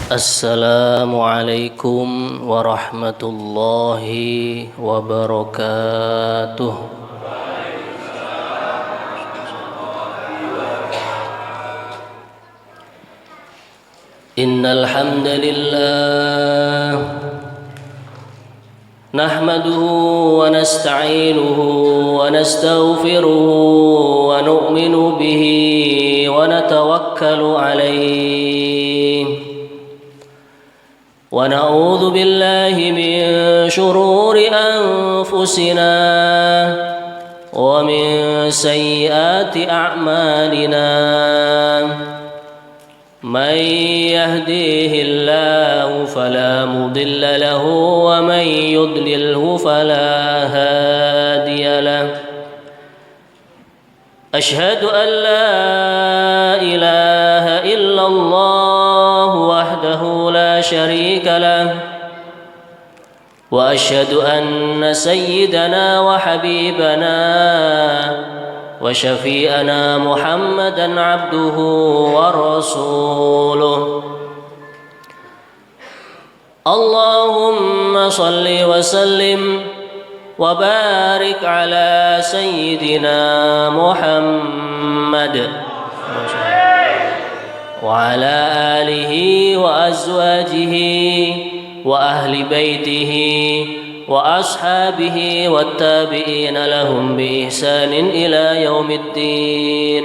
Assalamualaikum warahmatullahi wabarakatuh. Innal hamdalillah nahmaduhu wa nasta'inuhu wa nastaghfiruhu wa nu'minu bihi wa natawakkalu alayhi ونعوذ بالله من شرور أنفسنا ومن سيئات أعمالنا من يهديه الله فلا مضل له ومن يضلله فلا هادي له أشهد أن لا إله إلا الله وحده لا شريك له وأشهد أن سيدنا وحبيبنا وشفيئنا محمدا عبده ورسوله اللهم صل وسلم وبارك على سيدنا محمد وعلى آله وأزواجه وأهل بيته وأصحابه والتابعين لهم بإحسان إلى يوم الدين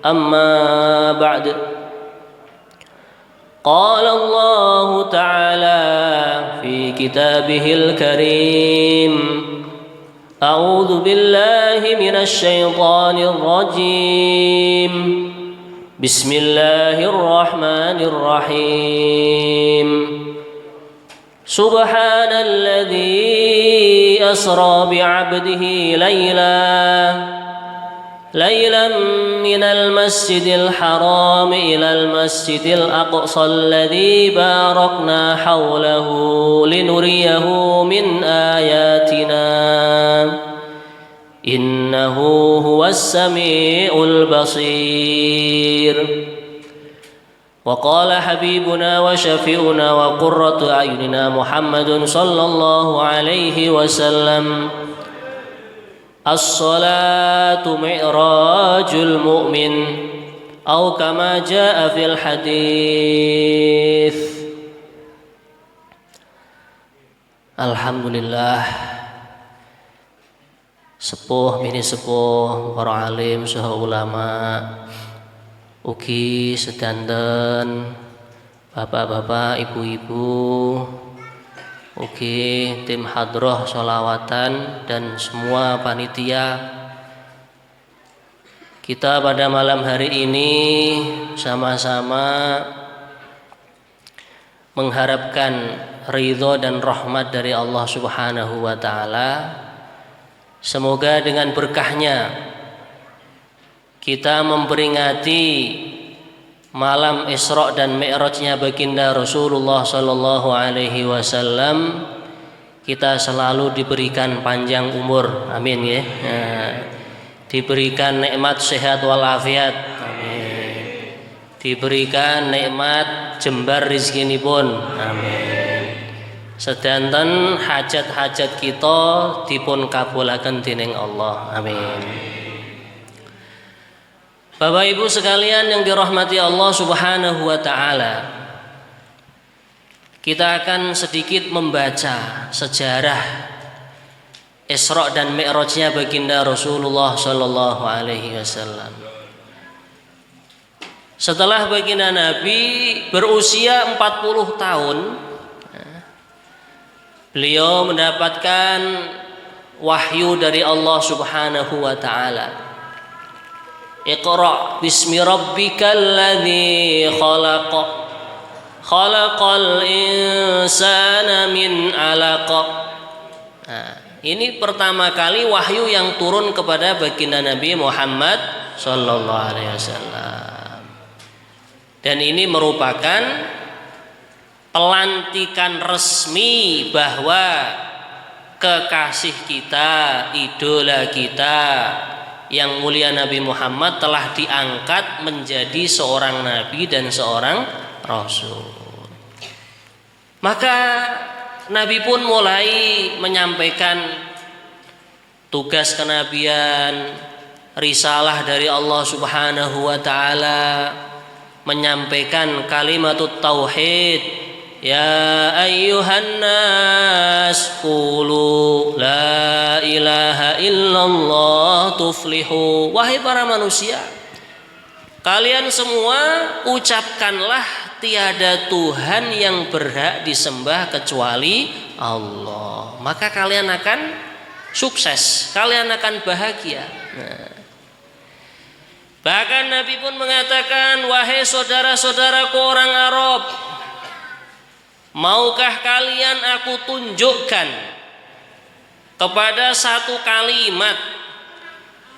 أما بعد قال الله تعالى في كتابه الكريم أعوذ بالله من الشيطان الرجيم بسم الله الرحمن الرحيم سبحان الذي أسرى بعبده ليلا من المسجد الحرام إلى المسجد الأقصى الذي باركنا حوله لنريه من آياتنا إنه هو السميع البصير وقال حبيبنا وشفيعنا وقرة أعيننا محمد صلى الله عليه وسلم الصلاة معراج المؤمن أو كما جاء في الحديث. Alhamdulillah, sepuh mini sepuh para alim saha ulama ugi sedanten bapak-bapak ibu-ibu ugi tim hadroh sholawatan dan semua panitia. Kita pada malam hari ini sama-sama mengharapkan ridho dan rahmat dari Allah Subhanahu wa ta'ala. Semoga dengan berkahnya kita memperingati malam Isra dan Mi'rajnya baginda Rasulullah sallallahu alaihi wasallam, kita selalu diberikan panjang umur, amin ya. Diberikan nikmat sehat walafiat, amin. Diberikan nikmat jembar rezekinipun, amin. Sedanten hajat-hajat kita dipun kabulaken dening Allah, amin. Bapak Ibu sekalian yang dirahmati Allah Subhanahu wa ta'ala, kita akan sedikit membaca sejarah Isra dan Mi'rajnya baginda Rasulullah sallallahu alaihi wasallam. Setelah baginda Nabi berusia 40 tahun, beliau mendapatkan wahyu dari Allah Subhanahu wa ta'ala. Iqra bismi rabbikal ladzi khalaq khalaqal insana min 'alaq. Ini pertama kali wahyu yang turun kepada baginda Nabi Muhammad sallallahu alaihi wasallam. Dan ini merupakan pelantikan resmi bahwa kekasih kita, idola kita yang mulia Nabi Muhammad telah diangkat menjadi seorang nabi dan seorang rasul. Maka Nabi pun mulai menyampaikan tugas kenabian, risalah dari Allah Subhanahu wa taala, menyampaikan kalimatut tauhid. Ya ayyuhan nas qulu la ilaha illallah tuflihu. Wahai para manusia, kalian semua ucapkanlah tiada Tuhan yang berhak disembah kecuali Allah, maka kalian akan sukses, kalian akan bahagia. Bahkan Nabi pun mengatakan, wahai saudara-saudaraku orang Arab, maukah kalian aku tunjukkan kepada satu kalimat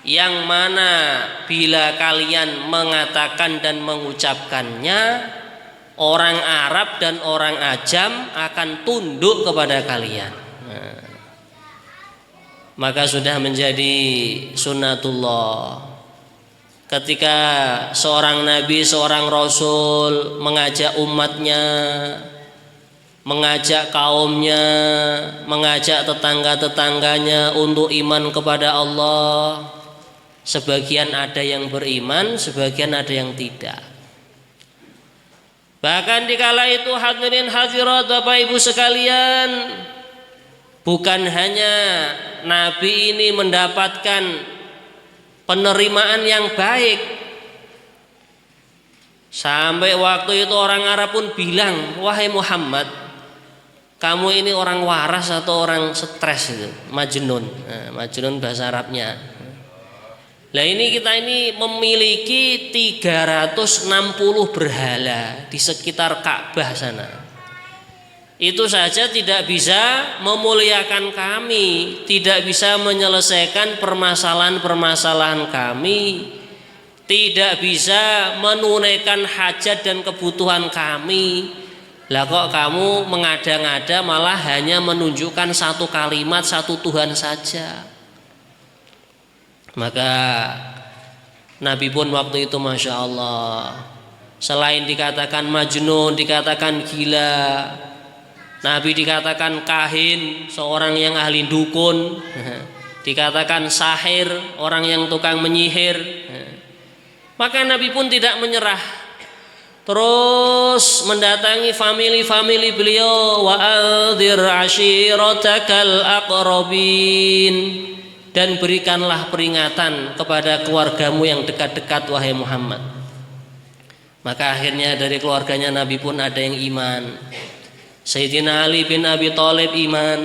yang mana bila kalian mengatakan dan mengucapkannya, orang Arab dan orang Ajam akan tunduk kepada kalian. Maka sudah menjadi sunnatullah ketika seorang nabi, seorang rasul mengajak umatnya, mengajak kaumnya, mengajak tetangga-tetangganya untuk iman kepada Allah. Sebagian ada yang beriman, sebagian ada yang tidak. Bahkan dikala itu hadirin hadirat Bapak Ibu sekalian, bukan hanya Nabi ini mendapatkan penerimaan yang baik, sampai waktu itu orang Arab pun bilang, wahai Muhammad, kamu ini orang waras atau orang stres itu, majnun. Majnun bahasa Arabnya. Nah ini kita ini memiliki 360 berhala di sekitar Ka'bah sana. Itu saja tidak bisa memuliakan kami, tidak bisa menyelesaikan permasalahan-permasalahan kami, tidak bisa menunaikan hajat dan kebutuhan kami. Lah kok kamu mengada-ngada malah hanya menunjukkan satu kalimat, satu Tuhan saja. Maka Nabi pun waktu itu Masya Allah, selain dikatakan majnun, dikatakan gila, Nabi dikatakan kahin, seorang yang ahli dukun, dikatakan sahir, orang yang tukang menyihir. Maka Nabi pun tidak menyerah, terus mendatangi famili-famili beliau, wa anzir ashiratakal aqrabin, dan berikanlah peringatan kepada keluargamu yang dekat-dekat wahai Muhammad. Maka akhirnya dari keluarganya Nabi pun ada yang iman. Sayyidina Ali bin Abi Thalib iman.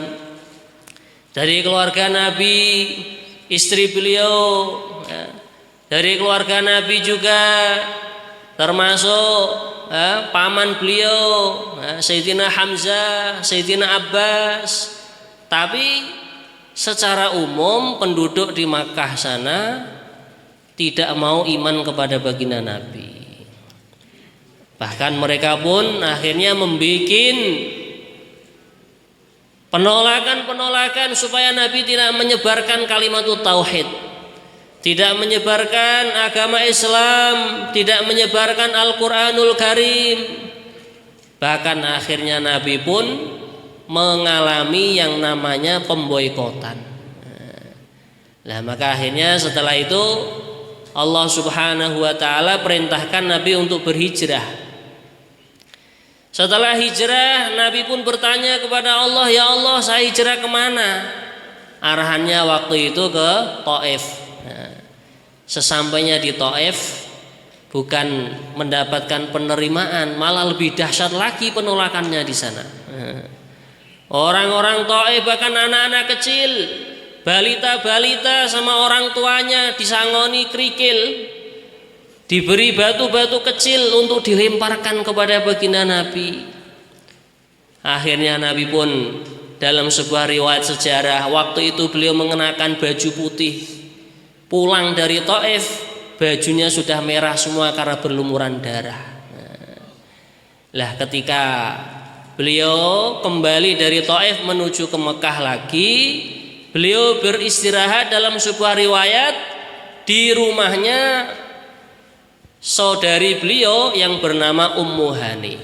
Dari keluarga Nabi, istri beliau, dari keluarga Nabi juga termasuk paman beliau, Sayyidina Hamzah, Sayyidina Abbas. Tapi secara umum penduduk di Makkah sana tidak mau iman kepada baginda Nabi. Bahkan mereka pun akhirnya membuat penolakan supaya Nabi tidak menyebarkan kalimat tauhid, tidak menyebarkan agama Islam, tidak menyebarkan Al-Quranul Karim. Bahkan akhirnya Nabi pun mengalami yang namanya pemboikotan. Nah, maka akhirnya setelah itu Allah Subhanahu wa taala perintahkan Nabi untuk berhijrah. Setelah hijrah, Nabi pun bertanya kepada Allah, ya Allah, saya hijrah kemana? Arahannya waktu itu ke Taif. Sesampainya di Taif, bukan mendapatkan penerimaan, malah lebih dahsyat lagi penolakannya di sana. Orang-orang Taif, bahkan anak-anak kecil, balita-balita sama orang tuanya disangoni kerikil, diberi batu-batu kecil untuk dilemparkan kepada baginda Nabi. Akhirnya Nabi pun dalam sebuah riwayat sejarah, waktu itu beliau mengenakan baju putih, pulang dari Taif, bajunya sudah merah semua karena berlumuran darah. Lah ketika beliau kembali dari Taif menuju ke Mekah lagi, beliau beristirahat dalam sebuah riwayat di rumahnya saudari beliau yang bernama Ummu Hani.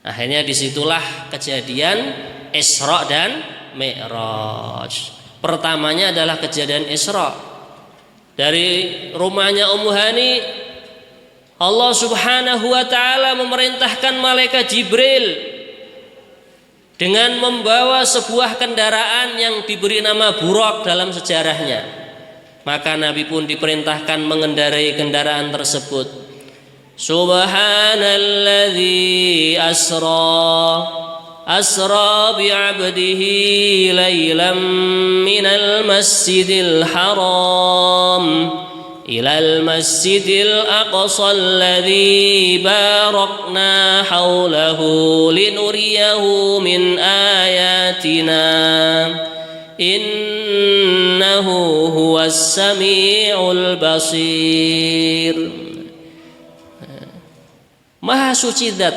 Akhirnya disitulah kejadian Isra dan Mi'raj. Pertamanya adalah kejadian Isra. Dari rumahnya Ummu Hani, Allah Subhanahu wa taala memerintahkan malaikat Jibril dengan membawa sebuah kendaraan yang diberi nama Buraq dalam sejarahnya. Maka Nabi pun diperintahkan mengendarai kendaraan tersebut. Subhanalladzi asra bi'abdihi laylan minal masjidil haram ilal masjidil aqsa alladzi barakna haulahu linuriyahu min ayatina innahu huwas sami'ul basir. Maha suci zat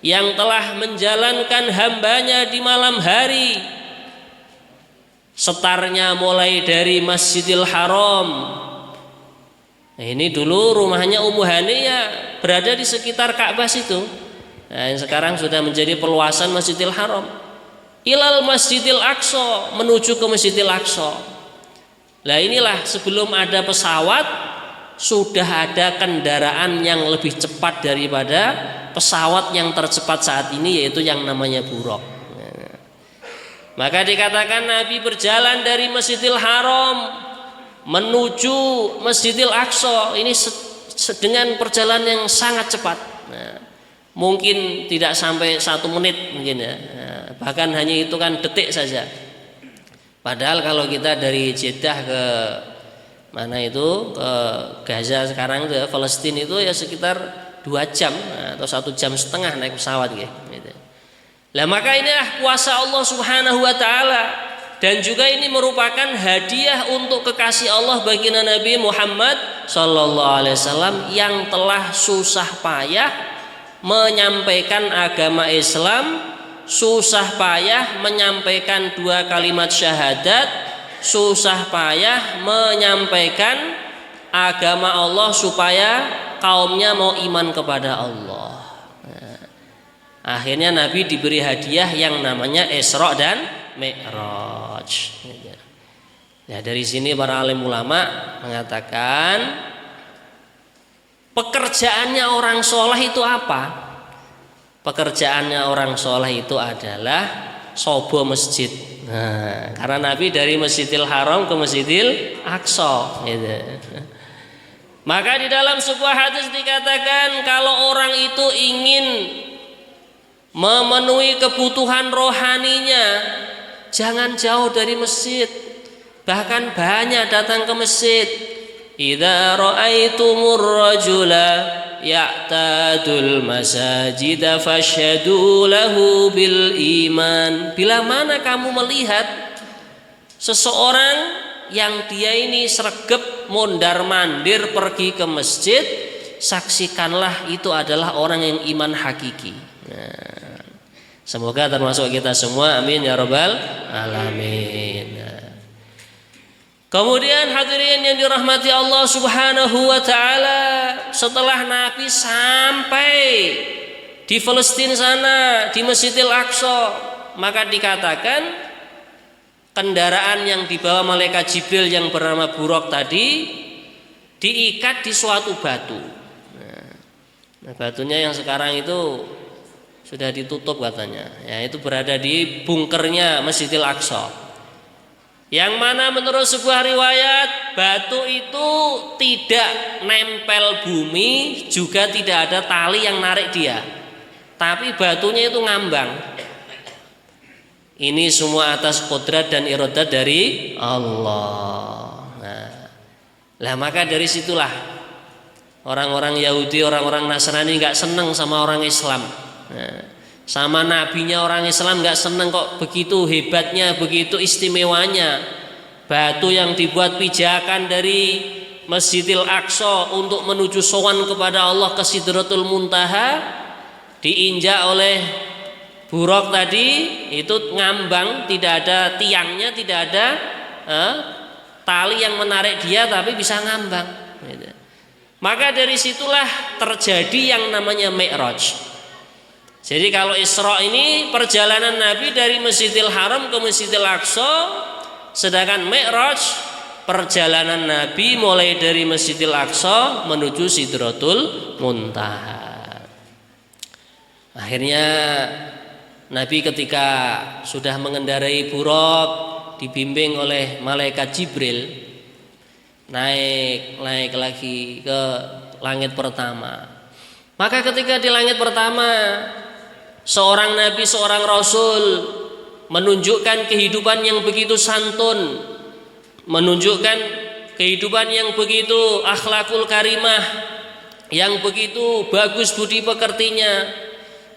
yang telah menjalankan hambanya di malam hari, setarnya mulai dari Masjidil Haram. Nah, ini dulu rumahnya Ummu Hani ya berada di sekitar Ka'bah situ. Nah, yang sekarang sudah menjadi perluasan Masjidil Haram. Ilal Masjidil Aqsa, menuju ke Masjidil Aqsa. Nah, inilah sebelum ada pesawat sudah ada kendaraan yang lebih cepat daripada pesawat yang tercepat saat ini, yaitu yang namanya Buraq. Maka dikatakan Nabi berjalan dari Masjidil Haram menuju Masjidil Aqsa ini dengan perjalanan yang sangat cepat. Mungkin tidak sampai 1 menit mungkin ya. Bahkan hanya itu kan detik saja. Padahal kalau kita dari Jeddah ke mana itu ke Gaza sekarang itu ya, Palestina itu ya sekitar 2 jam atau 1,5 jam naik pesawat gitu. Lah maka inilah kuasa Allah Subhanahu wa taala, dan juga ini merupakan hadiah untuk kekasih Allah bagi Nabi Muhammad sallallahu alaihi wasallam yang telah susah payah menyampaikan agama Islam, susah payah menyampaikan 2 kalimat syahadat, susah payah menyampaikan agama Allah supaya kaumnya mau iman kepada Allah. Akhirnya Nabi diberi hadiah yang namanya Isra dan Mi'raj. Ya, dari sini para alim ulama mengatakan pekerjaannya orang soleh itu apa? Pekerjaannya orang soleh itu adalah sobo masjid. Nah, karena Nabi dari Masjidil Haram ke Masjidil Aqsa gitu. Maka di dalam sebuah hadis dikatakan kalau orang itu ingin memenuhi kebutuhan rohaninya, jangan jauh dari masjid, bahkan banyak datang ke masjid. Idza ra'aitumur rajula ya'tadul masajida fashhadu lahu bil iman. Bila mana kamu melihat seseorang yang dia ini sregep mondar-mandir pergi ke masjid, saksikanlah itu adalah orang yang iman hakiki. Nah, semoga termasuk kita semua, amin ya rabbal alamin. Kemudian hadirin yang dirahmati Allah Subhanahu wa taala, setelah Nabi sampai di Palestina sana, di Masjidil Aqsa, maka dikatakan kendaraan yang dibawa malaikat Jibril yang bernama Buraq tadi diikat di suatu batu. Nah, batunya yang sekarang itu sudah ditutup katanya. Ya, itu berada di bunkernya Masjidil Aqsa. Yang mana menurut sebuah riwayat batu itu tidak nempel bumi, juga tidak ada tali yang narik dia, tapi batunya itu ngambang. Ini semua atas kodrat dan iradat dari Allah. Nah, maka dari situlah orang-orang Yahudi, orang-orang Nasrani nggak senang sama orang Islam. Nah, sama nabinya orang Islam nggak seneng kok, begitu hebatnya, begitu istimewanya batu yang dibuat pijakan dari Masjidil Aqsa untuk menuju sowan kepada Allah ke Sidratul Muntaha, diinjak oleh Buraq tadi, itu ngambang, tidak ada tiangnya, tidak ada tali yang menarik dia, tapi bisa ngambang. Maka dari situlah terjadi yang namanya Mi'raj. Jadi kalau Isra ini perjalanan Nabi dari Masjidil Haram ke Masjidil Aqsa, sedangkan Mi'raj perjalanan Nabi mulai dari Masjidil Aqsa menuju Sidratul Muntaha. Akhirnya Nabi ketika sudah mengendarai Buraq, dibimbing oleh malaikat Jibril, naik lagi ke langit pertama. Maka ketika di langit pertama, seorang Nabi, seorang Rasul menunjukkan kehidupan yang begitu santun, menunjukkan kehidupan yang begitu akhlakul karimah, yang begitu bagus budi pekertinya.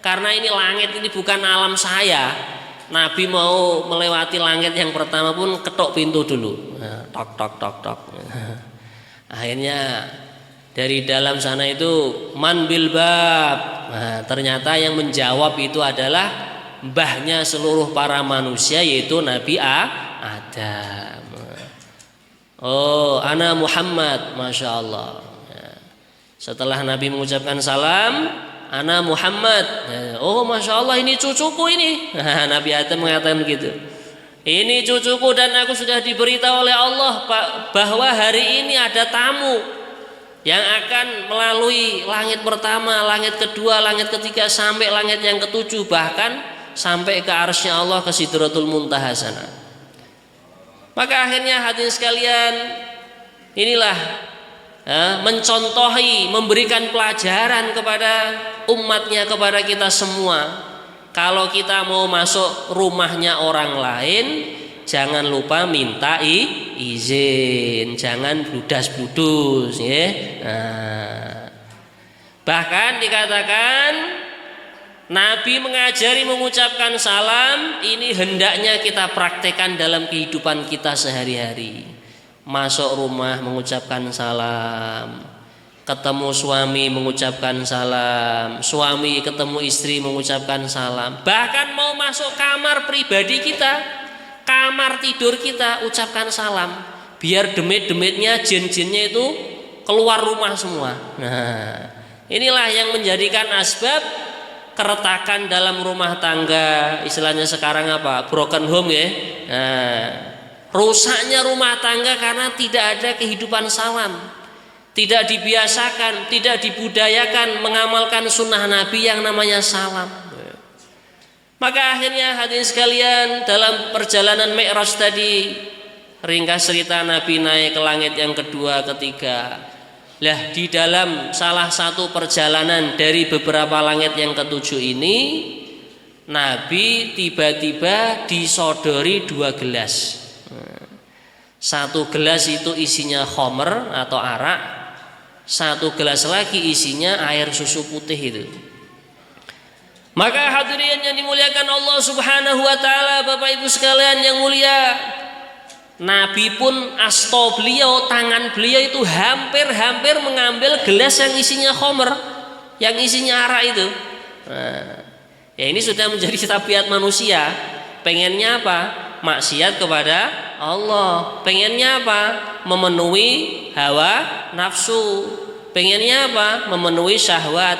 Karena ini langit ini bukan alam saya. Nabi mau melewati langit yang pertama pun ketok pintu dulu, tok tok tok tok. Akhirnya dari dalam sana itu man bil bab. Nah, ternyata yang menjawab itu adalah mbahnya seluruh para manusia, yaitu Nabi Adam. Oh, ana Muhammad, masya Allah. Setelah Nabi mengucapkan salam, ana Muhammad. Oh, masya Allah, ini cucuku ini. Nabi Adam mengatakan begitu. Ini cucuku dan aku sudah diberitahu oleh Allah bahwa hari ini ada tamu yang akan melalui langit pertama, langit kedua, langit ketiga sampai langit yang ketujuh, bahkan sampai ke arsy-Nya Allah, ke Sidratul Muntaha sana. Maka akhirnya hadirin sekalian, inilah mencontohi, memberikan pelajaran kepada umatnya, kepada kita semua. Kalau kita mau masuk rumahnya orang lain, jangan lupa minta izin, jangan bludas-bludus, ya. Bahkan dikatakan Nabi mengajari mengucapkan salam ini hendaknya kita praktekkan dalam kehidupan kita sehari-hari. Masuk rumah mengucapkan salam, ketemu suami mengucapkan salam, suami ketemu istri mengucapkan salam. Bahkan mau masuk kamar pribadi kita, kamar tidur kita, ucapkan salam, biar demit-demitnya, jin-jinnya itu keluar rumah semua. Nah, inilah yang menjadikan asbab keretakan dalam rumah tangga, istilahnya sekarang apa? Broken home, ya. Nah, rusaknya rumah tangga karena tidak ada kehidupan salam, tidak dibiasakan, tidak dibudayakan mengamalkan sunnah Nabi yang namanya salam. Maka akhirnya hadirin sekalian, dalam perjalanan Mi'raj tadi, ringkas cerita Nabi naik ke langit yang kedua, ketiga. Lah di dalam salah satu perjalanan dari beberapa langit yang ketujuh ini, Nabi tiba-tiba disodori 2 gelas. Satu gelas itu isinya khamr atau arak, satu gelas lagi isinya air susu putih itu. Maka hadirin yang dimuliakan Allah Subhanahu wa taala, Bapak Ibu sekalian yang mulia, Nabi pun asto beliau, tangan beliau itu hampir mengambil gelas yang isinya khamr, yang isinya arak itu. Nah, ya ini sudah menjadi tabiat manusia. Pengennya apa? Maksiat kepada Allah. Pengennya apa? Memenuhi hawa nafsu. Pengennya apa? Memenuhi syahwat.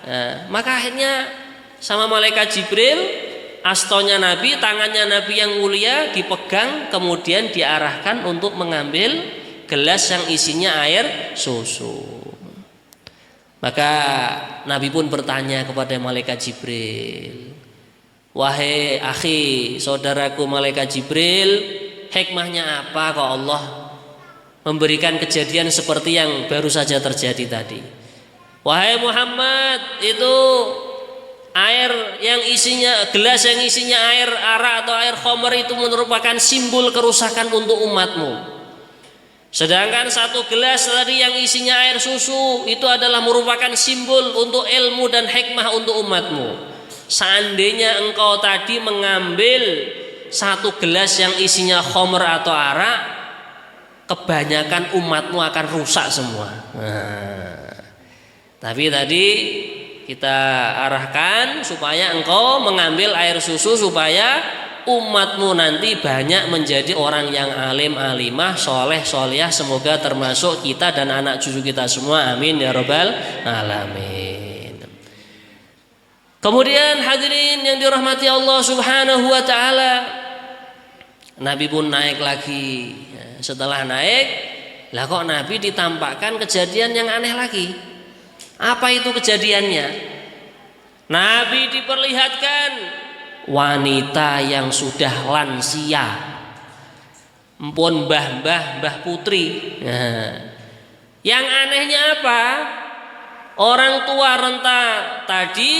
Nah, maka akhirnya sama malaikat Jibril, astonya Nabi, tangannya Nabi yang mulia dipegang, kemudian diarahkan untuk mengambil gelas yang isinya air susu. Maka Nabi pun bertanya kepada malaikat Jibril, wahai akhi, saudaraku malaikat Jibril, hikmahnya apa kok Allah memberikan kejadian seperti yang baru saja terjadi tadi? Wahai Muhammad, itu air yang isinya, gelas yang isinya air arak atau air khamr itu merupakan simbol kerusakan untuk umatmu. Sedangkan satu gelas tadi yang isinya air susu itu adalah merupakan simbol untuk ilmu dan hikmah untuk umatmu. Seandainya engkau tadi mengambil satu gelas yang isinya khamr atau arak, kebanyakan umatmu akan rusak semua. Nah, tapi tadi kita arahkan supaya engkau mengambil air susu supaya umatmu nanti banyak menjadi orang yang alim alimah, soleh solihah. Semoga termasuk kita dan anak cucu kita semua, amin ya rabbal alamin. Kemudian hadirin yang dirahmati Allah Subhanahu wa taala, Nabi pun naik lagi. Setelah naik, lah kok Nabi ditampakkan kejadian yang aneh lagi. Apa itu kejadiannya? Nabi diperlihatkan wanita yang sudah lansia, empun mbah putri. Yang anehnya apa? Orang tua renta tadi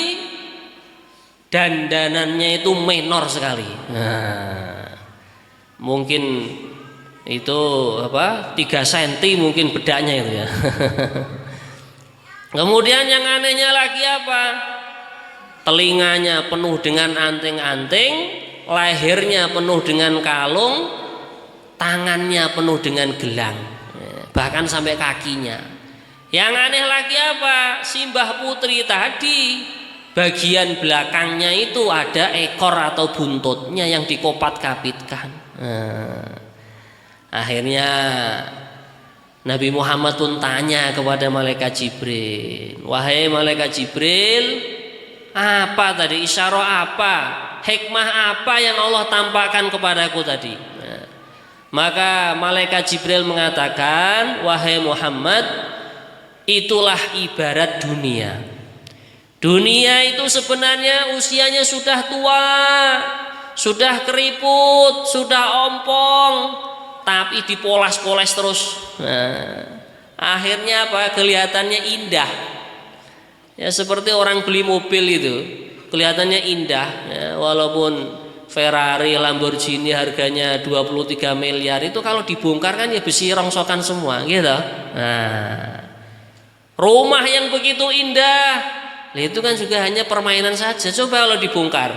dandanannya itu menor sekali. Mungkin itu 3 cm mungkin bedanya itu ya. Kemudian yang anehnya lagi apa? Telinganya penuh dengan anting-anting, lehernya penuh dengan kalung, tangannya penuh dengan gelang, bahkan sampai kakinya. Yang aneh lagi apa? Simbah putri tadi bagian belakangnya itu ada ekor atau buntutnya yang dikopat-kapitkan. Akhirnya Nabi Muhammad pun tanya kepada malaikat Jibril, wahai malaikat Jibril, apa tadi, isyarah apa, hikmah apa yang Allah tampakkan kepadaku tadi? Maka malaikat Jibril mengatakan, wahai Muhammad, itulah ibarat dunia. Dunia itu sebenarnya usianya sudah tua, sudah keriput, sudah ompong, tapi dipoles-poles terus. Akhirnya apa? Kelihatannya indah. Ya seperti orang beli mobil itu, kelihatannya indah. Ya, walaupun Ferrari, Lamborghini harganya 23 miliar itu kalau dibongkar kan ya besi rongsokan semua, gitu. Rumah yang begitu indah, itu kan juga hanya permainan saja. Coba kalau dibongkar,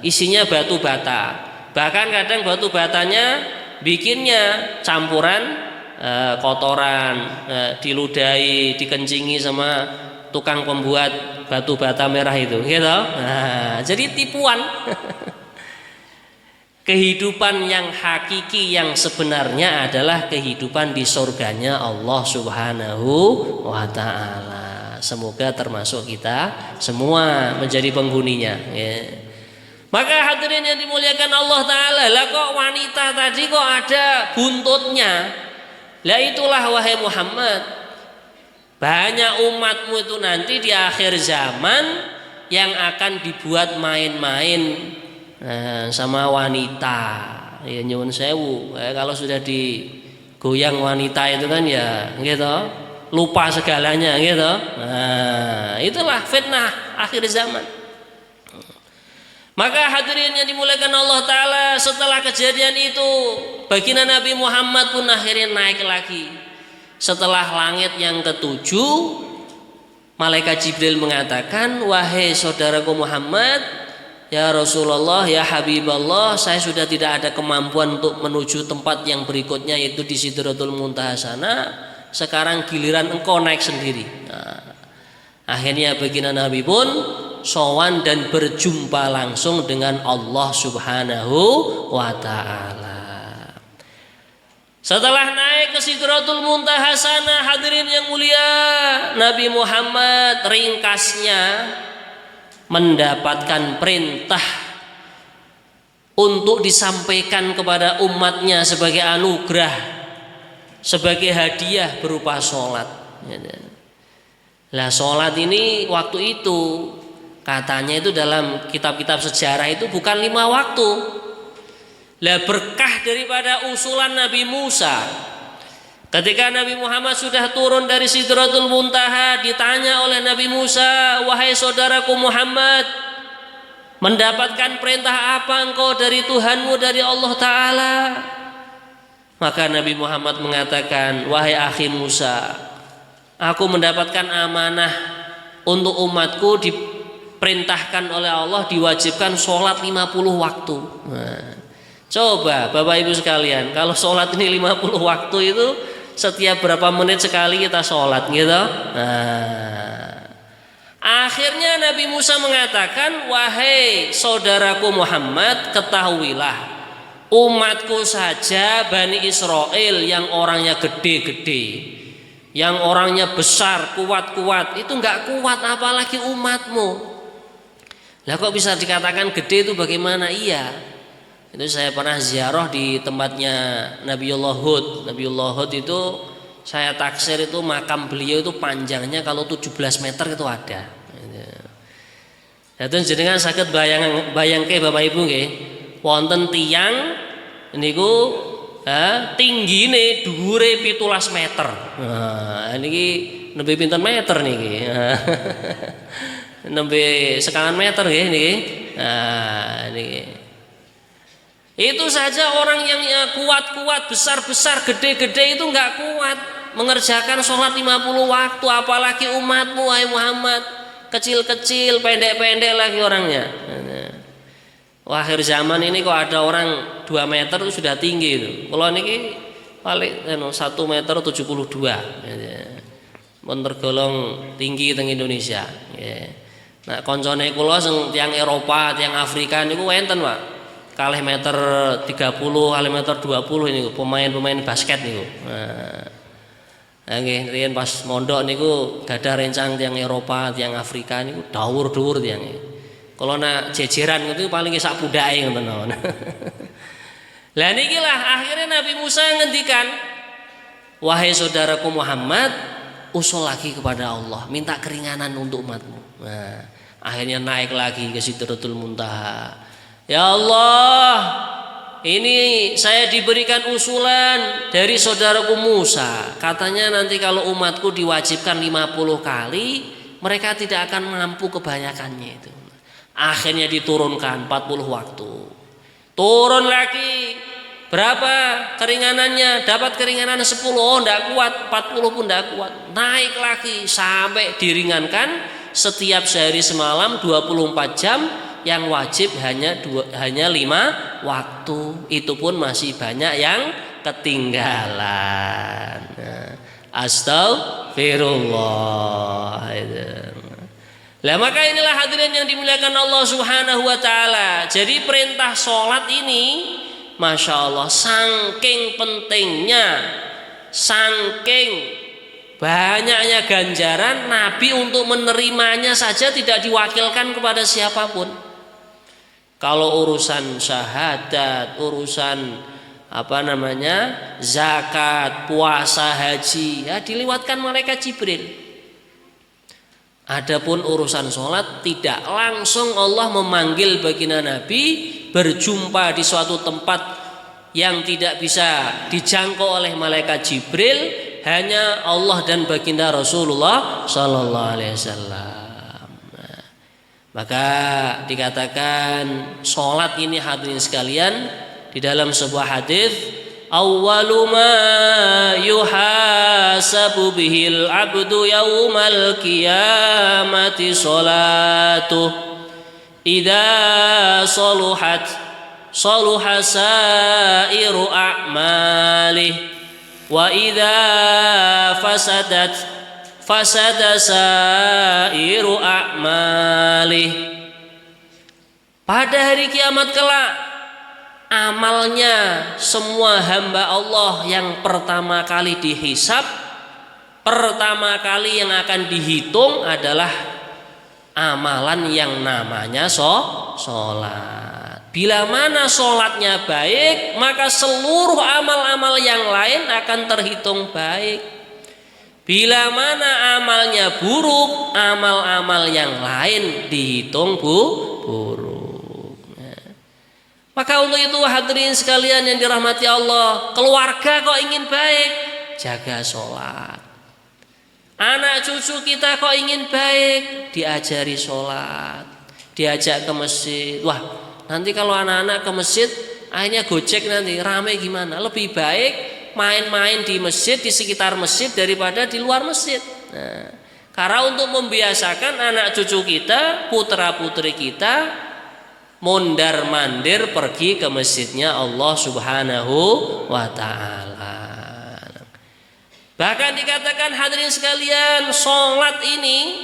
isinya batu bata. Bahkan kadang batu batanya bikinnya campuran kotoran, diludahi, dikencingi sama tukang pembuat batu bata merah itu, gitu. Jadi tipuan. Kehidupan yang hakiki yang sebenarnya adalah kehidupan di surganya Allah Subhanahu wa ta'ala. Semoga termasuk kita semua menjadi penghuninya, ya. Maka hadirin yang dimuliakan Allah Ta'ala, lah kok wanita tadi kok ada buntutnya? Lah itulah wahai Muhammad, banyak umatmu itu nanti di akhir zaman yang akan dibuat main-main sama wanita. Ya nyuwun sewu, kalau sudah digoyang wanita itu kan ya gitu, lupa segalanya gitu. Itulah fitnah akhir zaman. Maka hadirin yang dimuliakan Allah Ta'ala, setelah kejadian itu baginda Nabi Muhammad pun akhirnya naik lagi. Setelah langit yang ke-7, malaikat Jibril mengatakan, wahai saudaraku Muhammad, ya Rasulullah, ya Habiballah, saya sudah tidak ada kemampuan untuk menuju tempat yang berikutnya, yaitu di Sidratul Muntaha sana. Sekarang giliran engkau naik sendiri. Akhirnya baginda Nabi pun sowan dan berjumpa langsung dengan Allah Subhanahu wa ta'ala. Setelah naik ke Sidratul Muntaha sana, hadirin yang mulia, Nabi Muhammad ringkasnya mendapatkan perintah untuk disampaikan kepada umatnya sebagai anugerah, sebagai hadiah berupa sholat. Lah sholat ini waktu itu katanya itu dalam kitab-kitab sejarah itu bukan 5 waktu. Lah berkah daripada usulan Nabi Musa, ketika Nabi Muhammad sudah turun dari Sidratul Muntaha, ditanya oleh Nabi Musa, wahai saudaraku Muhammad, mendapatkan perintah apa engkau dari Tuhanmu, dari Allah Ta'ala? Maka Nabi Muhammad mengatakan, wahai akhi Musa, aku mendapatkan amanah untuk umatku, diperintahkan oleh Allah, diwajibkan sholat 50 waktu. Coba Bapak Ibu sekalian, kalau sholat ini 50 waktu itu setiap berapa menit sekali kita sholat gitu. Akhirnya Nabi Musa mengatakan, wahai saudaraku Muhammad, ketahuilah umatku saja Bani Israel yang orangnya gede-gede, yang orangnya besar, kuat-kuat, itu enggak kuat apalagi umatmu. Lah kok bisa dikatakan gede itu bagaimana? Iya. Itu saya pernah ziarah di tempatnya Nabiullah Hud. Nabiullah Hud itu saya taksir itu makam beliau itu panjangnya kalau 17 meter itu ada. Jadi jenengan saged bayangke Bapak Ibu nggih, wonten tiyang niku tinggine dhuwure 17 meter. Nah, niki nembe pinten meter niki. Nembe sekawan meter nggih niki. Nah, niki. Itu saja orang yang kuat-kuat, besar-besar, gede-gede itu enggak kuat mengerjakan sholat 50 waktu, apalagi umatmu wahai Muhammad, kecil-kecil, pendek-pendek lagi orangnya. Akhir zaman ini kok ada orang 2 meter itu sudah tinggi itu. Kalau ini paling 1 meter 72. Tergolong tinggi teng Indonesia. Nah, koncone kula sing tiyang Eropa, tiyang Afrika niku wenten, Pak. Kalih meter 30, kalih meter 20 ini pemain-pemain basket niku. Nah, nggih riyen pas mondok niku gadah rencang tiyang Eropa, tiyang Afrika niku dhuwur-dhuwur tiyang. Kalau nak jejeran itu paling sak budake ngoten mawon. Lah niki lah akhirnya Nabi Musa ngendikan, "Wahai saudaraku Muhammad, usul lagi kepada Allah, minta keringanan untuk umatmu." Nah, akhirnya naik lagi ke Sidratul Muntaha. Ya Allah, ini saya diberikan usulan dari saudaraku Musa. Katanya nanti kalau umatku diwajibkan 50 kali, mereka tidak akan mampu kebanyakannya itu. Akhirnya diturunkan 40 waktu. Turun lagi. Berapa keringanannya? Dapat keringanan 10. Oh, enggak kuat. 40 pun enggak kuat. Naik lagi sampai diringankan setiap sehari semalam 24 jam. Yang wajib hanya 5 waktu. Itu pun masih banyak yang ketinggalan. Astagfirullah. Lah maka inilah hadirin yang dimuliakan Allah Subhanahu wa taala. Jadi perintah sholat ini Masya Allah saking pentingnya, saking banyaknya ganjaran, Nabi untuk menerimanya saja tidak diwakilkan kepada siapapun. Kalau urusan syahadat, urusan zakat, puasa, haji, ya diliwatkan malaikat Jibril. Adapun urusan sholat tidak langsung Allah memanggil baginda Nabi berjumpa di suatu tempat yang tidak bisa dijangkau oleh malaikat Jibril, hanya Allah dan baginda Rasulullah Sallallahu Alaihi Wasallam. Maka dikatakan sholat ini hadirin sekalian di dalam sebuah hadis, awwalu ma yuhasabu bihil abdu yaumal qiyamati sholatuh idza saluhat saluha sairu a'malih wa idza fasadat fasada sairu a'malih. Pada hari kiamat kelak, amalnya semua hamba Allah yang pertama kali dihisab, pertama kali yang akan dihitung adalah amalan yang namanya sholat. Bila mana sholatnya baik, maka seluruh amal-amal yang lain akan terhitung baik. Bila mana amalnya buruk, amal-amal yang lain dihitung buruk. Maka untuk itu hadirin sekalian yang dirahmati Allah, keluarga kok ingin baik, jaga sholat. Anak cucu kita kok ingin baik, diajari sholat, diajak ke masjid. Wah, nanti kalau anak-anak ke masjid, akhirnya gojek nanti, rame gimana? Lebih baik main-main di masjid, di sekitar masjid daripada di luar masjid. Nah, karena untuk membiasakan anak cucu kita, putra putri kita mondar mandir pergi ke masjidnya Allah Subhanahu wa taala. Bahkan dikatakan hadirin sekalian, sholat ini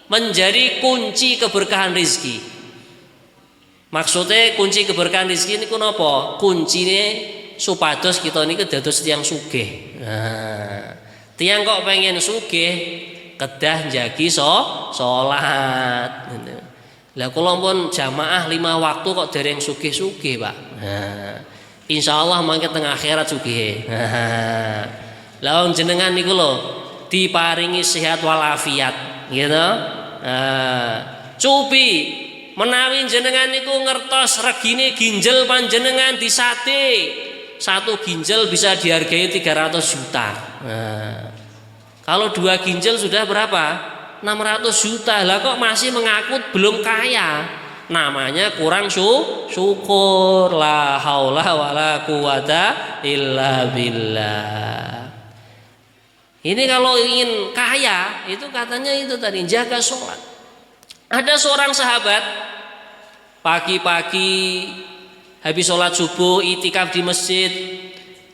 menjadi kunci keberkahan rizki. Maksudnya kunci keberkahan rizki ini kenapa? Kuncinya supados kita ini dados tiyang sugih. Nah, tiyang kok pengen sugih, kedah njagi sholat. Lah kula pun jamaah 5 waktu kok dereng sugih-sugih, Pak. Nah, insyaallah mangke teng akhirat sugih. Lah wong jenengan niku lho diparingi sehat walafiat, gitu. Cupi menawi jenengan niku ngertos regine ginjal panjenengan disate. 1 ginjal bisa dihargai 300 juta. Kalau 2 ginjal sudah berapa? 600 juta. Lah kok masih mengaku belum kaya? Namanya kurang syukur. La haula wala quwata illa billah. Ini kalau ingin kaya itu katanya itu tadi jaga sholat. Ada seorang sahabat pagi-pagi habis sholat subuh itikaf di masjid,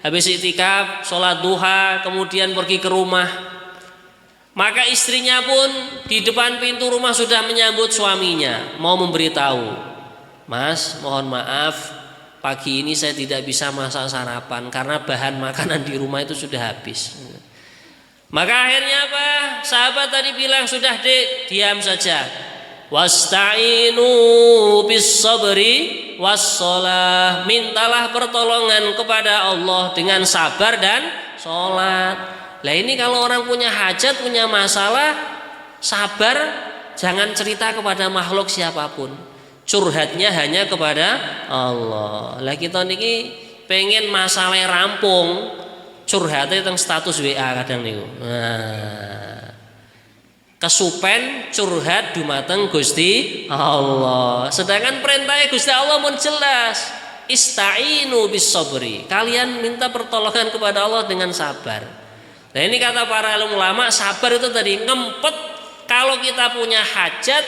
habis itikaf sholat duha kemudian pergi ke rumah. Maka istrinya pun di depan pintu rumah sudah menyambut suaminya, mau memberitahu, Mas mohon maaf pagi ini saya tidak bisa masak sarapan karena bahan makanan di rumah itu sudah habis. Maka akhirnya apa? Sahabat tadi bilang, sudah Dek, diam saja. Wasta'inu bis sabri wassalah. Mintalah pertolongan kepada Allah dengan sabar dan sholat. Lah ini kalau orang punya hajat, punya masalah, sabar, jangan cerita kepada makhluk siapapun. Curhatnya hanya kepada Allah. Lah kita niki pengen masalah rampung, curhatnya tentang status WA kadang niku. Kesupen curhat dumateng Gusti Allah. Sedangkan perintahnya Gusti Allah pun jelas. Ista'inu bis sabri. Kalian minta pertolongan kepada Allah dengan sabar. Nah ini kata para ulama, sabar itu tadi ngempet kalau kita punya hajat,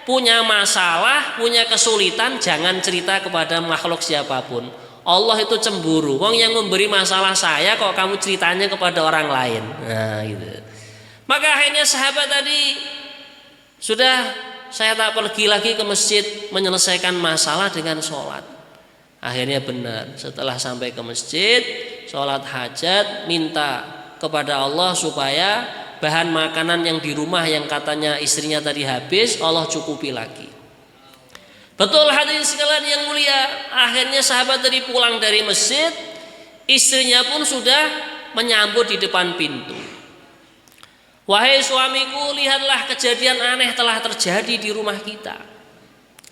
punya masalah, punya kesulitan, jangan cerita kepada makhluk siapapun. Allah itu cemburu. Wong yang memberi masalah saya kok kamu ceritanya kepada orang lain. Nah gitu. Maka akhirnya sahabat tadi sudah, saya tak pergi lagi ke masjid, menyelesaikan masalah dengan sholat. Akhirnya benar, setelah sampai ke masjid, sholat hajat, minta kepada Allah supaya bahan makanan yang di rumah yang katanya istrinya tadi habis, Allah cukupi lagi. Betul hadirin sekalian yang mulia, akhirnya sahabat tadi pulang dari masjid, istrinya pun sudah menyambut di depan pintu. Wahai suamiku, lihatlah kejadian aneh telah terjadi di rumah kita.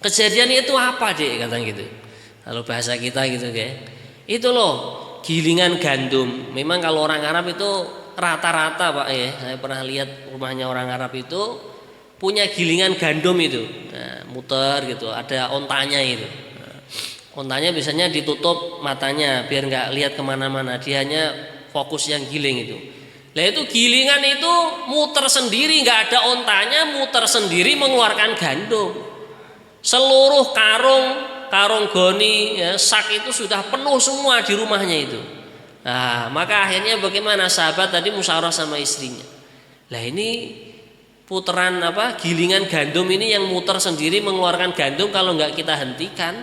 Kejadian itu apa Dek? Kata gitu. Kalau bahasa kita gitu kayak. Itu loh, gilingan gandum. Memang kalau orang Arab itu rata-rata Pak ya. Saya pernah lihat rumahnya orang Arab itu punya gilingan gandum itu. Nah, muter gitu, ada ontanya itu. Nah, ontanya biasanya ditutup matanya biar nggak lihat kemana-mana. Dia hanya fokus yang giling itu. Nah itu gilingan itu muter sendiri, nggak ada ontanya, muter sendiri mengeluarkan gandum. Seluruh karung goni ya, sak itu sudah penuh semua di rumahnya itu. Nah maka akhirnya bagaimana sahabat tadi musyawarah sama istrinya. Lah ini puteran gilingan gandum ini yang muter sendiri mengeluarkan gandum, kalau nggak kita hentikan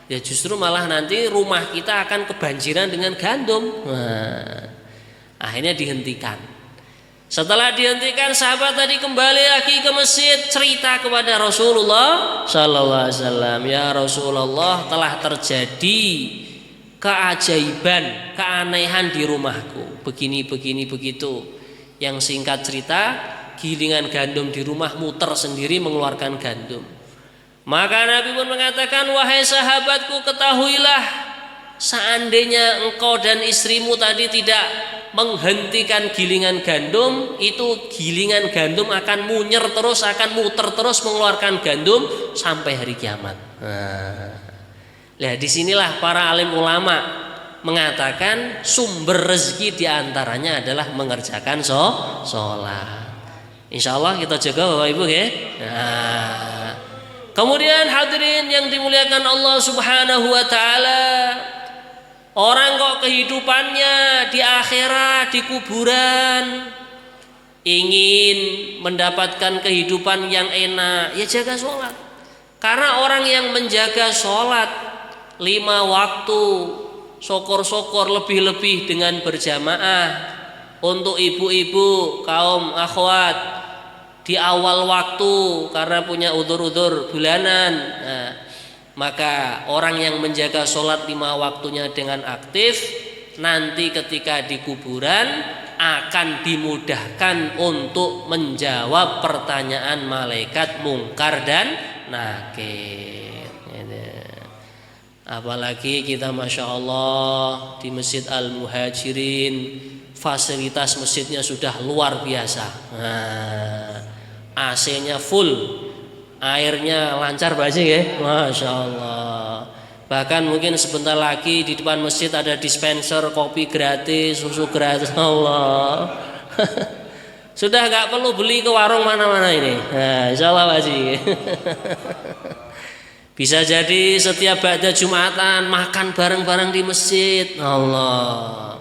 ya justru malah nanti rumah kita akan kebanjiran dengan gandum. Nah, akhirnya dihentikan. Setelah dihentikan, sahabat tadi kembali lagi ke masjid, cerita kepada Rasulullah sallallahu alaihi wasallam, ya Rasulullah, telah terjadi keajaiban, keanehan di rumahku, begini begitu. Yang singkat cerita, gilingan gandum di rumah muter sendiri mengeluarkan gandum. Maka Nabi pun mengatakan, wahai sahabatku, ketahuilah, seandainya engkau dan istrimu tadi tidak menghentikan gilingan gandum, itu gilingan gandum akan munyer terus, akan muter terus mengeluarkan gandum sampai hari kiamat. Nah, disinilah para alim ulama mengatakan sumber rezeki diantaranya adalah mengerjakan sholat. Insya Allah kita jaga Bapak Ibu ya. Nah, kemudian hadirin yang dimuliakan Allah Subhanahu wa taala, orang kok kehidupannya di akhirat, di kuburan, ingin mendapatkan kehidupan yang enak, ya jaga sholat. Karena orang yang menjaga sholat 5 waktu, syukur-syukur lebih-lebih dengan berjamaah. Untuk ibu-ibu, kaum akhwat, di awal waktu karena punya udzur-udzur bulanan. Nah, maka orang yang menjaga sholat 5 waktunya dengan aktif, nanti ketika di kuburan akan dimudahkan untuk menjawab pertanyaan malaikat mungkar dan nakir. Apalagi kita Masya Allah di Masjid Al-Muhajirin, fasilitas masjidnya sudah luar biasa. Nah, AC-nya full, airnya lancar banget ya, Masya Allah. Bahkan mungkin sebentar lagi di depan masjid ada dispenser kopi gratis, susu gratis. Allah. Sudah nggak perlu beli ke warung mana-mana ini. Nah, insya Allah Pak Haji. Bisa jadi setiap ba'da Jumatan makan bareng-bareng di masjid. Allah.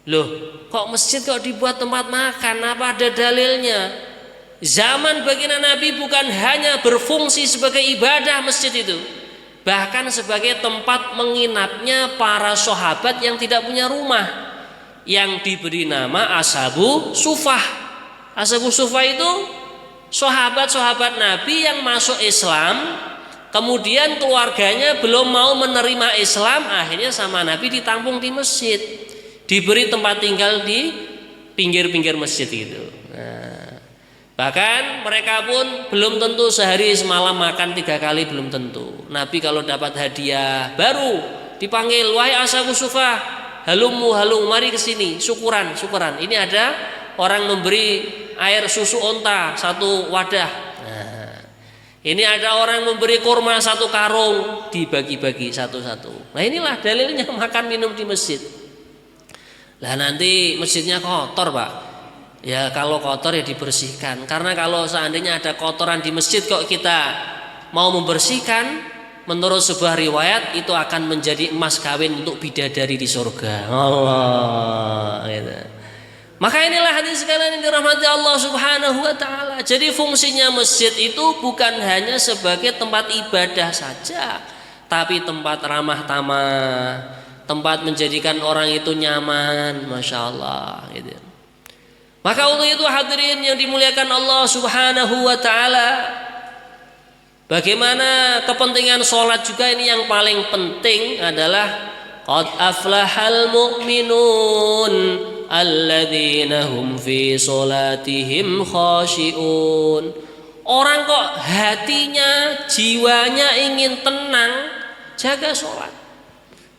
Loh, kok masjid kok dibuat tempat makan? Apa ada dalilnya? Zaman baginda Nabi bukan hanya berfungsi sebagai ibadah masjid itu, bahkan sebagai tempat menginapnya para sahabat yang tidak punya rumah, yang diberi nama Ashabu Sufah. Ashabu Sufah itu sahabat-sahabat Nabi yang masuk Islam, kemudian keluarganya belum mau menerima Islam, akhirnya sama Nabi ditampung di masjid, diberi tempat tinggal di pinggir-pinggir masjid itu. Nah, bahkan mereka pun belum tentu sehari semalam makan 3 kali, belum tentu. Nabi kalau dapat hadiah baru dipanggil, wahai Ashabu Sufah, halumu, mari ke sini, syukuran. Ini ada orang memberi air susu onta 1 wadah. Nah, ini ada orang memberi kurma 1 karung, dibagi-bagi satu-satu. Nah, inilah dalilnya makan minum di masjid. Lah nanti masjidnya kotor, Pak. Ya kalau kotor ya dibersihkan. Karena kalau seandainya ada kotoran di masjid kok kita mau membersihkan, menurut sebuah riwayat itu akan menjadi emas kawin untuk bidadari di surga. Allah gitu. Maka inilah hadirin sekalian yang dirahmati Allah Subhanahu wa taala. Jadi fungsinya masjid itu bukan hanya sebagai tempat ibadah saja, tapi tempat ramah tamah, tempat menjadikan orang itu nyaman, Masya Allah gitu. Maka untuk itu hadirin yang dimuliakan Allah Subhanahu wa taala, bagaimana kepentingan sholat juga ini yang paling penting adalah qad aflahal mu'minun alladzina hum fi sholatihim khashi'un. Orang kok hatinya, jiwanya ingin tenang, jaga sholat.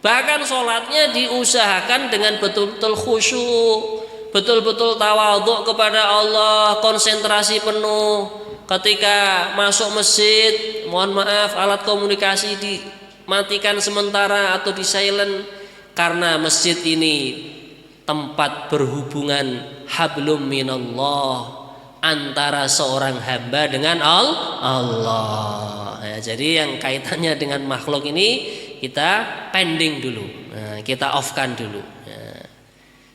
Bahkan sholatnya diusahakan dengan betul-betul khusyuk, betul-betul tawadhu kepada Allah, konsentrasi penuh. Ketika masuk masjid, mohon maaf alat komunikasi dimatikan sementara atau di silent, karena masjid ini tempat berhubungan hablum minallah, antara seorang hamba dengan Allah. Ya, jadi yang kaitannya dengan makhluk ini kita pending dulu, kita offkan dulu.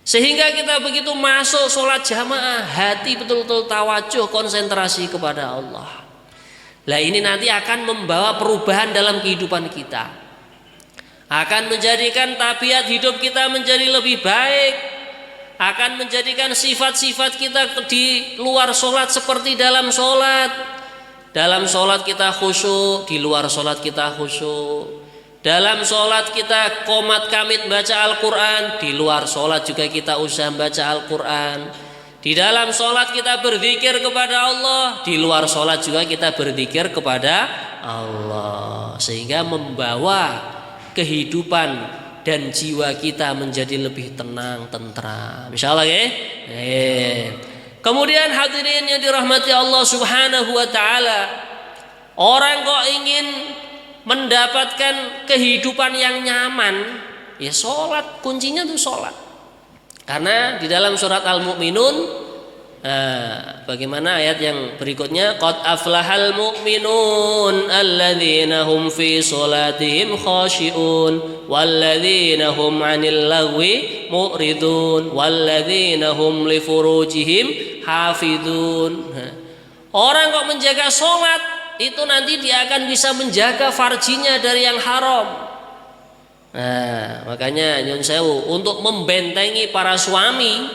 Sehingga kita begitu masuk sholat jamaah, hati betul-betul tawajuh, konsentrasi kepada Allah. Lah ini nanti akan membawa perubahan dalam kehidupan kita, akan menjadikan tabiat hidup kita menjadi lebih baik, akan menjadikan sifat-sifat kita di luar sholat seperti dalam sholat. Dalam sholat kita khusyuk, di luar sholat kita khusyuk. Dalam sholat kita qomat kamit baca Al-Quran, di luar sholat juga kita usaha baca Al-Quran. Di dalam sholat kita berzikir kepada Allah, di luar sholat juga kita berzikir kepada Allah, sehingga membawa kehidupan dan jiwa kita menjadi lebih tenang, tentram. Insyaallah ya. Kemudian hadirin yang dirahmati Allah Subhanahu wa taala, orang kok ingin mendapatkan kehidupan yang nyaman, ya sholat, kuncinya tuh sholat. Karena di dalam surat Al-Mu'minun, bagaimana ayat yang berikutnya, qad aflahal mu'minun alladzina hum fi sholatihim khashi'un walladzina hum 'anil lagwi mu'ridun walladzina hum li furujihim hafidun. Orang kok menjaga sholat itu nanti dia akan bisa menjaga farjinya dari yang haram. Nah, makanya nyun sewu, untuk membentengi para suami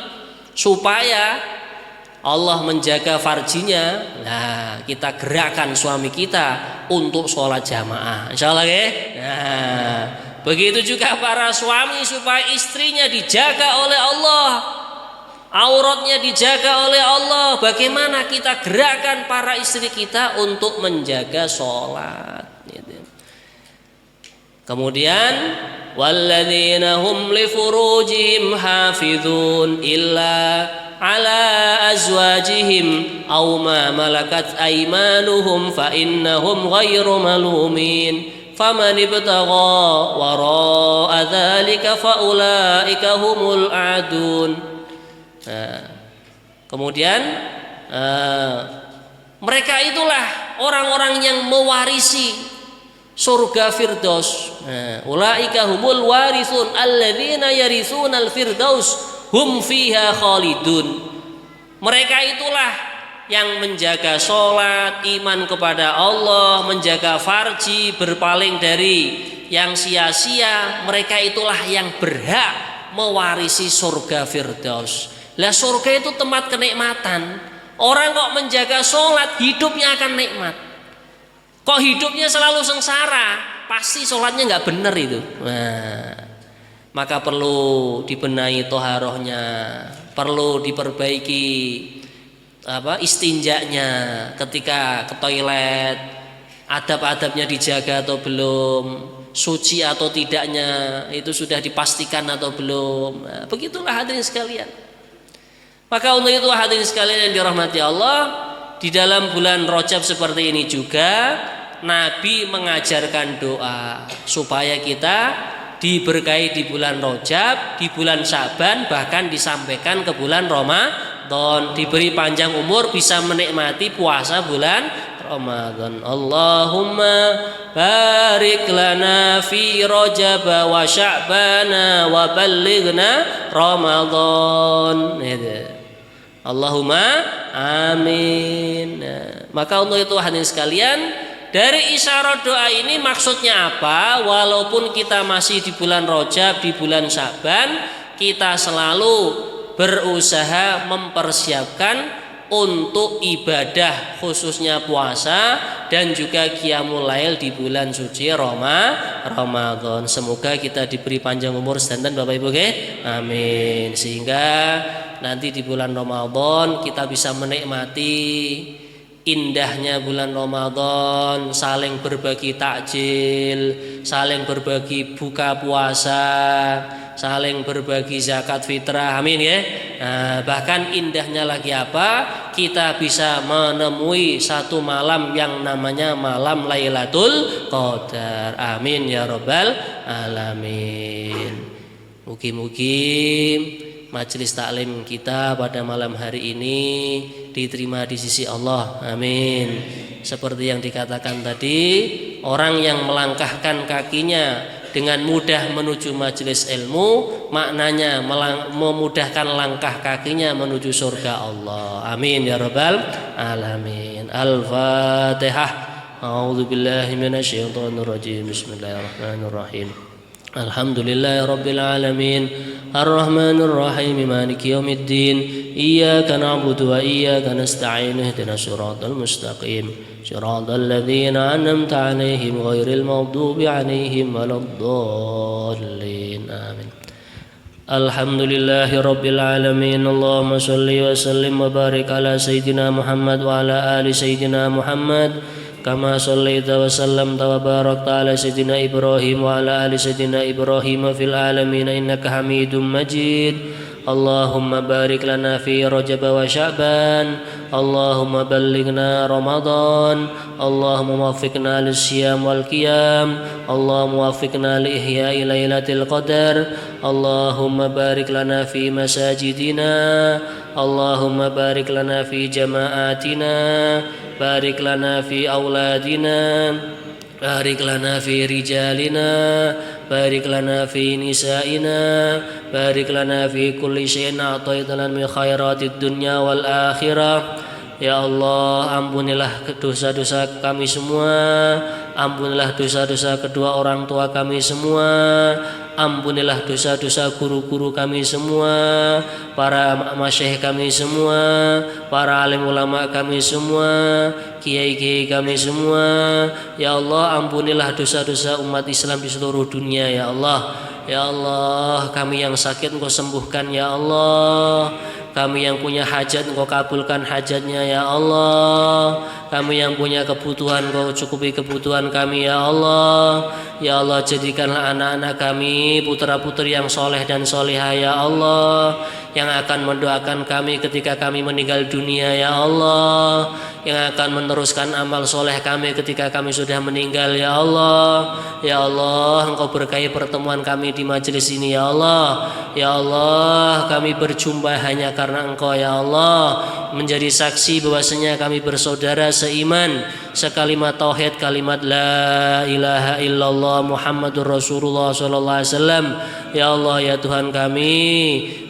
supaya Allah menjaga farjinya, nah kita gerakkan suami kita untuk sholat jamaah, insya Allah ya. Nah, begitu juga para suami supaya istrinya dijaga oleh Allah, auratnya dijaga oleh Allah. Bagaimana kita gerakkan para istri kita untuk menjaga sholat gitu. Kemudian walladzina hum li furujihim hafizun illa ala azwajihim aw ma malakat aymanuhum fa innahum ghairu malumin faman ibtagha wara'a dzalika fa ulaika humul aadun. Kemudian mereka itulah orang-orang yang mewarisi surga firdaus. Ulaika humul warithun alladzina yarithunal firdaus hum fiha khalidun. Mereka itulah yang menjaga sholat, iman kepada Allah, menjaga farji, berpaling dari yang sia-sia. Mereka itulah yang berhak mewarisi surga firdaus. Lah surga itu tempat kenikmatan. Orang kok menjaga sholat, hidupnya akan nikmat. Kok hidupnya selalu sengsara, pasti sholatnya nggak benar itu. Nah, maka perlu dibenahi toharohnya, perlu diperbaiki istinjanya ketika ke toilet, adab-adabnya dijaga atau belum, suci atau tidaknya itu sudah dipastikan atau belum. Nah, begitulah hadirin sekalian. Maka untuk itu hadirin sekalian yang dirahmati Allah, di dalam bulan Rajab seperti ini juga Nabi mengajarkan doa supaya kita diberkahi di bulan Rajab, di bulan Syaban, bahkan disampaikan ke bulan Ramadan, diberi panjang umur bisa menikmati puasa bulan Ramadan. Allahumma barik lana fi Rajab wa Sya'bana wa ballighna Ramadan. Allahumma amin. Maka untuk itu hadirin sekalian, dari isyarat doa ini maksudnya apa? Walaupun kita masih di bulan Rajab, di bulan Syaban, kita selalu berusaha mempersiapkan untuk ibadah khususnya puasa dan juga qiyamul lail di bulan suci Ramadan. Semoga kita diberi panjang umur sedanten Bapak Ibu, amin. Sehingga nanti di bulan Ramadan kita bisa menikmati indahnya bulan Ramadan, saling berbagi takjil, saling berbagi buka puasa, saling berbagi zakat fitrah, amin ya. Nah, bahkan indahnya lagi apa? Kita bisa menemui satu malam yang namanya malam Lailatul Qadar, amin ya rabbal alamin. Mugi-mugi majelis taklim kita pada malam hari ini diterima di sisi Allah, amin. Seperti yang dikatakan tadi, orang yang melangkahkan kakinya dengan mudah menuju majelis ilmu, maknanya memudahkan langkah kakinya menuju surga Allah, amin ya rabbal alamin. Al-Fatihah. A'udzubillahi minasyaitonir rajim. Bismillahirrahmanirrahim. Alhamdulillahi rabbil alamin. Ar-Rahmanir Rahim. Maliki yaumiddin. Iyyaka na'budu wa iyyaka nasta'in. Ihdinas siratal mustaqim. Siratal ladzina an'amta 'alaihim ghairil maghdubi 'alaihim waladdallin. Amin. Alhamdulillahi rabbil alamin. Allahumma shalli wa sallim wa barik ala sayyidina Muhammad wa ala ali sayyidina Muhammad kama shallaita wa sallamta wa barakta ala sayyidina Ibrahim wa ala ali sayyidina Ibrahim fil alamin innaka Hamidum Majid. Allahumma barik lana fi Rajab wa Sya'ban. Allahumma ballighna Ramadan. Allahumma waffiqna lis-siyam wal qiyam. Allahumma waffiqna li ihya'i lailatul qadar. Allahumma barik lana fi masajidina. Allahumma barik lana fi jama'atina. Barik lana fi auladina, barik lana fi rijalina, barik lana fi nisaina, barik lana fi kulli syai'in a'taitana min khairatid dunya wal akhirah. Ya Allah, ampunilah dosa-dosa kami semua, ampunilah dosa-dosa kedua orang tua kami semua, ampunilah dosa-dosa guru-guru kami semua, para masyayikh kami semua, para alim ulama kami semua, kiai-kiai kami semua. Ya Allah, ampunilah dosa-dosa umat Islam di seluruh dunia ya Allah. Ya Allah, kami yang sakit Engkau sembuhkan ya Allah. Kami yang punya hajat Engkau kabulkan hajatnya ya Allah. Kami yang punya kebutuhan Engkau cukupi kebutuhan kami ya Allah. Ya Allah, jadikanlah anak-anak kami putra-putri yang soleh dan solehah ya Allah, yang akan mendoakan kami ketika kami meninggal dunia ya Allah, yang akan meneruskan amal soleh kami ketika kami sudah meninggal ya Allah. Ya Allah, Engkau berkahi pertemuan kami di majelis ini ya Allah. Ya Allah, kami berjumpa hanya karena Engkau ya Allah, menjadi saksi bahwasanya kami bersaudara seiman, sekalimat tauhid, kalimat la ilaha illallah Muhammadur Rasulullah sallallahu alaihi wasallam. Ya Allah, ya Tuhan kami,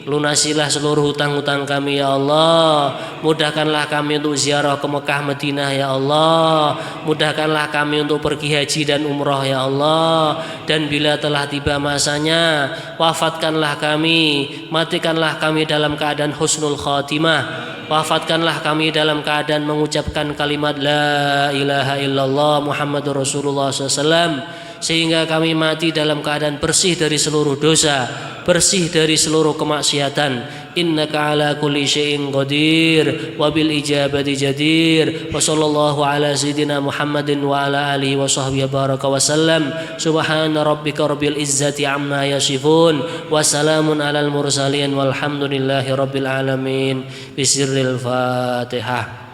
lunasilah seluruh hutang-hutang kami ya Allah. Mudahkanlah kami untuk ziarah ke Mekah Madinah ya Allah. Mudahkanlah kami untuk pergi haji dan umrah ya Allah. Dan bila telah tiba masanya, wafatkanlah kami, matikanlah kami dalam keadaan husnul khatimah. Wafatkanlah kami dalam keadaan mengucapkan kalimat la ilaha illallah Muhammadur Rasulullah SAW, sehingga kami mati dalam keadaan bersih dari seluruh dosa, bersih dari seluruh kemaksiatan. Innaka ala kulli syai'in qadir wa bil ijabati jadir. Wa sallallahu ala sayyidina Muhammadin wa ala alihi wa sahbihi baraka wa sallam. Subhana rabbika rabbil izzati amma yasifun wa salamun alal mursalin walhamdulillahi rabbil alamin. Bisirril Fatihah.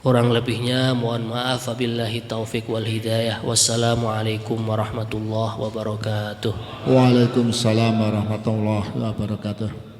Kurang lebihnya mohon maaf, wabillahi taufik wal hidayah. Wassalamualaikum warahmatullahi wabarakatuh. Waalaikumsalam warahmatullahi wabarakatuh.